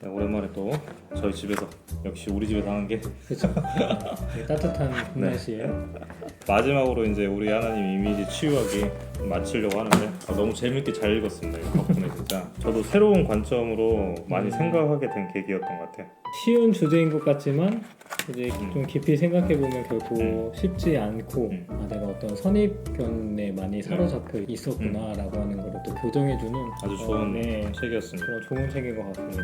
네, 오랜만에 또 저희 집에서 역시 우리 집에서 하는 게 그렇죠. 따뜻한 봄 네. 날씨에 마지막으로 이제 우리 하나님 이미지 치유하기 마치려고 하는데 너무 재밌게 잘 읽었습니다. 이거 덕분에 진짜 저도 새로운 관점으로 많이 생각하게 된 계기였던 것 같아요. 쉬운 주제인 것 같지만 이제 좀 깊이 생각해 보면 결코 쉽지 않고 내가 어떤 선입견에 많이 사로잡혀 있었구나라고 하는 걸 또 교정해주는 아주 좋은 네, 책이었습니다. 그런 좋은 책인 것 같습니다.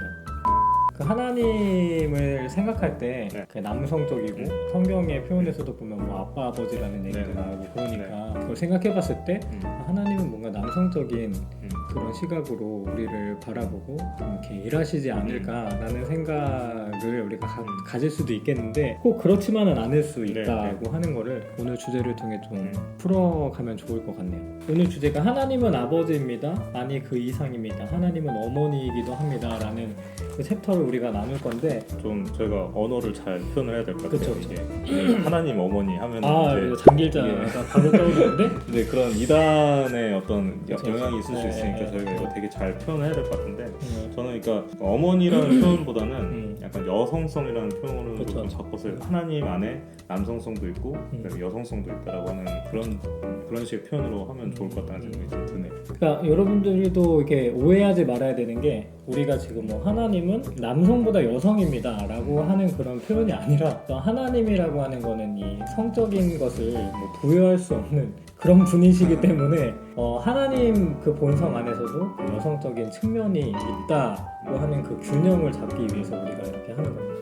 그 하나님을 생각할 때 네. 그 남성적이고 성경의 표현에서도 보면 뭐 아빠 아버지라는 얘기도 네. 나오고 그러니까 그걸 생각해봤을 때 하나님은 뭔가 남성적인 그런 시각으로 우리를 바라보고 좀 이렇게 일하시지 않을까라는 생각을 우리가 가질 수도 있겠는데 꼭 그렇지만은 않을 수 있다고 하는 거를 오늘 주제를 통해 좀 풀어가면 좋을 것 같네요. 오늘 주제가 하나님은 아버지입니다. 아니 그 이상입니다. 하나님은 어머니이기도 합니다. 라는 그 챕터를 우리가 나눌 건데 좀 저희가 언어를 잘 표현을 해야 될 것 같아요. 그쵸. 이게 하나님 어머니 하면 이거 장길자가 바로 떠오르는데 근데 그런 이단의 어떤 그쵸. 영향이 있을 수 네, 있으니까 네. 저희가 이거 되게 잘 표현해야 될 것 같은데 저는 그러니까 어머니라는 표현보다는 약간 여성성이라는 표현으로 그쵸. 좀 바꿔서 하나님 안에 남성성도 있고 그다음에 여성성도 있다라고 하는 그런 식의 표현으로 하면 좋을 것 같다는 생각이 좀 드네요. 그러니까 여러분들도 이렇게 오해하지 말아야 되는 게 우리가 지금 뭐 하나님은 남성보다 여성입니다 라고 하는 그런 표현이 아니라 하나님이라고 하는 거는 이 성적인 것을 뭐 부여할 수 없는 그런 분이시기 때문에 하나님 그 본성 안에서도 그 여성적인 측면이 있다고 하는 그 균형을 잡기 위해서 우리가 이렇게 하는 겁니다.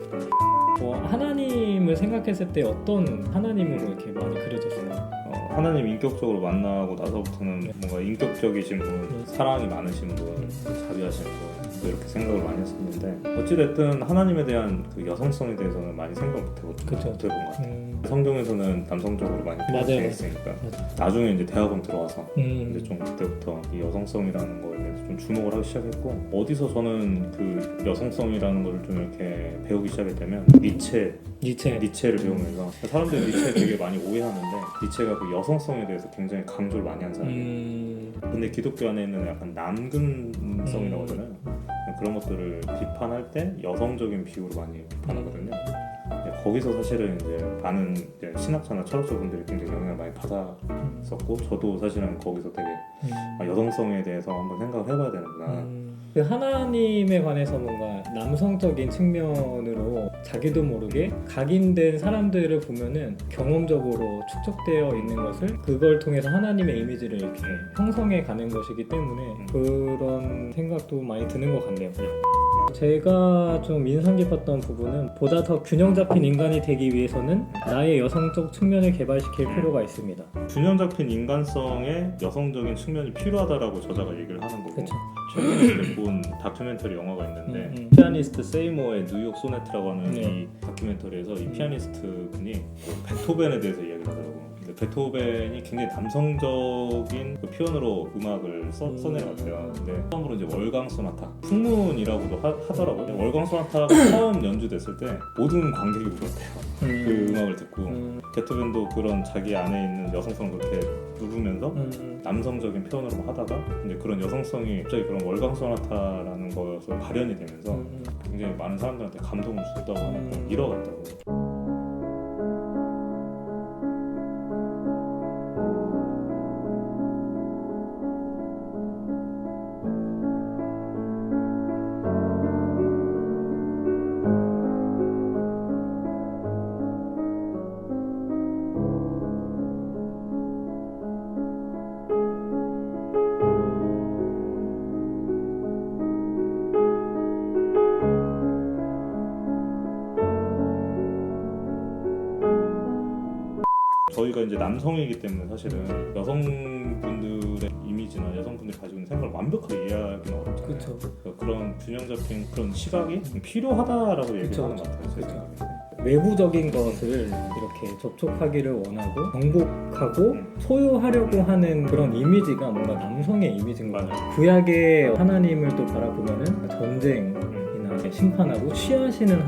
하나님을 생각했을 때 어떤 하나님으로 이렇게 많이 그려졌어요? 하나님 인격적으로 만나고 나서부터는 뭔가 인격적이신 분, 사랑이 많으신 분, 자비하신 분 이렇게 생각을 많이 했었는데 어찌됐든 하나님에 대한 그 여성성에 대해서는 많이 생각 못해본 것 같아요. 성경에서는 남성적으로 많이 표현되어 있으니까 나중에 이제 대학원 들어와서 이제 좀 그때부터 이 여성성이라는 거에 대해서 좀 주목을 하기 시작했고 어디서 저는 그 여성성이라는 걸 좀 이렇게 배우기 시작했다면 니체를 배우면서 사람들이 니체 되게 많이 오해하는데 니체가 그 여성성에 대해서 굉장히 강조를 많이 한 사람이에요. 근데 기독교 안에는 약간 남근성이라고 하잖아요. 그런 것들을 비판할 때 여성적인 비유로 많이 비판하거든요. 거기서 사실은 이제 많은 이제 신학자나 철학자분들이 굉장히 영향을 많이 받았었고 저도 사실은 거기서 되게 여성성에 대해서 한번 생각을 해봐야 되는구나. 그 하나님에 관해서 뭔가 남성적인 측면으로 자기도 모르게 각인된 사람들을 보면은 경험적으로 축적되어 있는 것을 그걸 통해서 하나님의 이미지를 이렇게 형성해 가는 것이기 때문에 그런 생각도 많이 드는 것 같네요. 제가 좀 인상 깊었던 부분은 보다 더 균형 잡힌 인간이 되기 위해서는 나의 여성적 측면을 개발시킬 필요가 있습니다. 균형 잡힌 인간성의 여성적인 측면이 필요하다라고 저자가 얘기를 하는 거고 그쵸. 최근에 본 다큐멘터리 영화가 있는데 피아니스트 세이모어의 뉴욕 소네트라고 하는 이 다큐멘터리에서 이 피아니스트 분이 베토벤에 대해서 이야기를 하더라고요. 근데 베토벤이 굉장히 남성적인 그 표현으로 음악을 써내려갔대요. 근데 처음으로 이제 월광 소나타, 풍문이라고도 하더라고요. 월광 소나타가 처음 연주됐을 때 모든 관객이 울었대요. 그 음악을 듣고 베토벤도 그런 자기 안에 있는 여성성을 그렇게 누르면서 남성적인 표현으로 하다가 이제 그런 여성성이 갑자기 그런 월광 소나타라는 것으로 발현이 되면서 굉장히 많은 사람들한테 감동을 줬다고 하니까 잃어갔다고. 저희가 이제 남성이기 때문에 사실은 여성분들의 이미지나 여성분들이 가지고 있는 생각을 완벽하게 이해하기는 어렵잖아요. 그쵸. 그런 균형 잡힌 그런 시각이 필요하다라고 얘기를 하는 것 같아요. 제 그쵸. 생각에. 외부적인 것을 이렇게 접촉하기를 원하고 정복하고 소유하려고 하는 그런 이미지가 뭔가 남성의 이미지인 것 같아요. 구약의 하나님을 또 바라보면은 전쟁이나 이렇게 심판하고 취하시는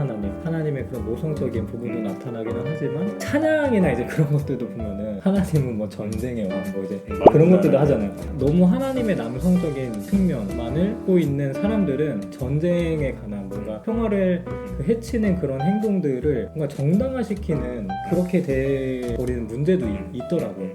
하나님의 그런 모성적인 부분도 나타나기는 하지만 찬양이나 이제 그런 것들도 보면은 하나님은 뭐 전쟁의 왕 뭐 이제 그런 것들도 하잖아요. 너무 하나님의 남성적인 측면만을 갖고 있는 사람들은 전쟁에 관한 뭔가 평화를 해치는 그런 행동들을 뭔가 정당화시키는 그렇게 돼버리는 문제도 있더라고요.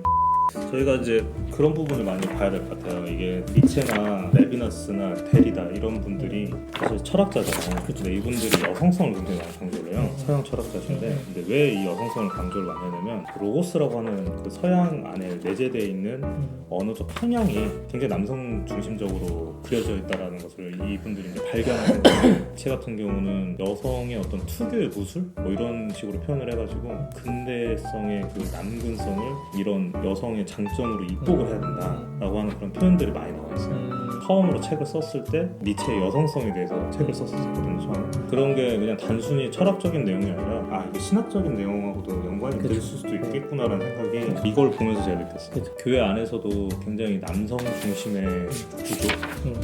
저희가 이제 그런 부분을 많이 봐야 될 것 같아요. 이게 니체나 레비너스나 데리다 이런 분들이 사실 철학자잖아요. 근데 이분들이 여성성을 굉장히 많이 강조를 해요. 서양 철학자신데 근데 왜 이 여성성을 강조를 많이 하냐면 로고스라고 하는 그 서양 안에 내재되어 있는 언어적 편향이 굉장히 남성 중심적으로 그려져 있다라는 것을 이분들이 이제 발견하는 거예요. 니체 같은 경우는 여성의 어떤 특유의 무술 뭐 이런 식으로 표현을 해가지고 근대성의 그 남근성을 이런 여성의 장점으로 입복을 해야 된다라고 하는 그런 표현들이 많이 나와 있어요. 처음으로 책을 썼을 때 니체의 여성성에 대해서 책을 썼었거든요. 처음에. 그런 게 그냥 단순히 철학적인 내용이 아니라 아 이게 신학적인 내용하고도 연관이 될 수도 있겠구나라는 생각이 이걸 보면서 제가 느꼈어요. 교회 안에서도 굉장히 남성 중심의 구조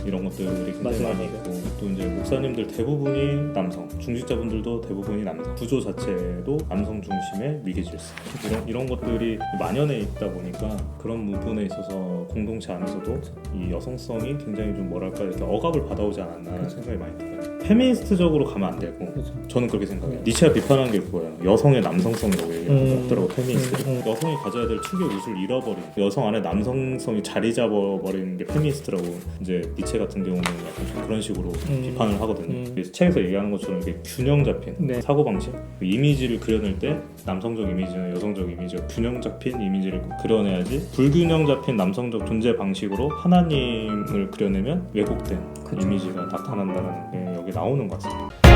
이런 것들이 굉장히 많이 있고 또 이제 목사님들 대부분이 남성, 중직자분들도 대부분이 남성, 구조 자체도 남성 중심의 위계 질서 이런 것들이 만연해 있다 보니까 그런 부분에 있어서 공동체 안에서도 이 여성성이 굉장히 좀 뭐랄까 이렇게 억압을 받아오지 않았나 하는 생각이 많이 들어요. 페미니스트적으로 가면 안 되고 저는 그렇게 생각해요. 니체가 비판한 게 그거예요. 여성의 남성성이라고 얘기하더라고 페미니스트들이. 여성이 가져야 될 축의 우수를 잃어버린 여성 안에 남성성이 자리 잡아버리는 게 페미니스트라고 이제 니체 같은 경우는 약간 좀 그런 식으로 비판을 하거든요. 그래서 책에서 얘기하는 것처럼 이렇게 균형 잡힌 사고방식 그 이미지를 그려낼 때 남성적 이미지나 여성적 이미지가 균형 잡힌 이미지를 그려내야지 불균형 잡힌 남성적 존재 방식으로 하나님을 그려내면 왜곡된 이미지가 나타난다는 게 여기 나오는 것 같습니다.